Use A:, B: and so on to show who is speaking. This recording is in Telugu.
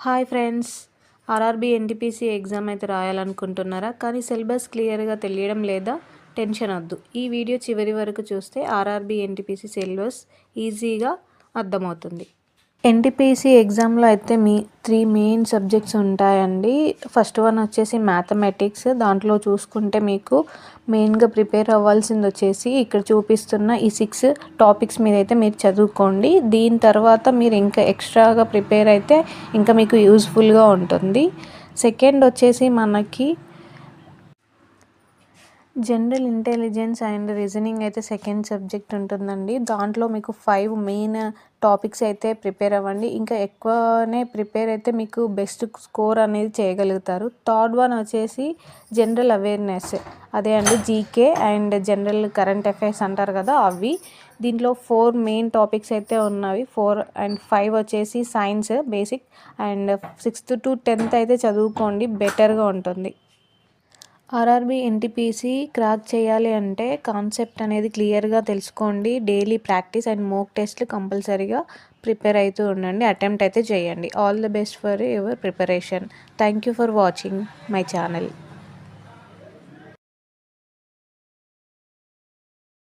A: Hi friends. RRB NTPC exam అయితే రాయాలనుకుంటున్నారా? కానీ సిలబస్ క్లియర్గా తెలియడం లేదా? టెన్షన్ వద్దు. ఈ వీడియో చివరి వరకు చూస్తే ఆర్ఆర్బీ ఎన్టీపీసీ సిలబస్ ఈజీగా అర్థమవుతుంది. ఎన్టీపీసీ ఎగ్జామ్లో అయితే 3 మెయిన్ సబ్జెక్ట్స్ ఉంటాయండి. ఫస్ట్ వన్ వచ్చేసి మ్యాథమెటిక్స్. దాంట్లో చూసుకుంటే మీకు మెయిన్గా ప్రిపేర్ అవ్వాల్సింది వచ్చేసి ఇక్కడ చూపిస్తున్న ఈ 6 టాపిక్స్ మీద అయితే మీరు చదువుకోండి. దీని తర్వాత మీరు ఇంకా ఎక్స్ట్రాగా ప్రిపేర్ అయితే ఇంకా మీకు యూస్ఫుల్గా ఉంటుంది. సెకండ్ వచ్చేసి మనకి జనరల్ ఇంటెలిజెన్స్ అండ్ రీజనింగ్ అయితే సెకండ్ సబ్జెక్ట్ ఉంటుందండి. దాంట్లో మీకు 5 మెయిన్ టాపిక్స్ అయితే ప్రిపేర్ అవ్వండి. ఇంకా ఎక్కువనే ప్రిపేర్ అయితే మీకు బెస్ట్ స్కోర్ అనేది చేయగలుగుతారు. థర్డ్ వన్ వచ్చేసి జనరల్ అవేర్నెస్, అదే అండి GK and general current affairs అంటారు కదా అవి. దీంట్లో 4 మెయిన్ టాపిక్స్ అయితే ఉన్నవి. 4 అండ్ 5 వచ్చేసి science basic and 6th to 10th అయితే చదువుకోండి, బెటర్గా ఉంటుంది. ఆర్ఆర్బీ ఎన్టీపీసీ క్రాక్ చేయాలి అంటే కాన్సెప్ట్ అనేది క్లియర్గా తెలుసుకోండి. డైలీ ప్రాక్టీస్ అండ్ మోక్ టెస్ట్లు కంపల్సరీగా ప్రిపేర్ అవుతూ ఉండండి. అటెంప్ట్ అయితే చేయండి. All the best for your preparation. Thank you for watching my channel.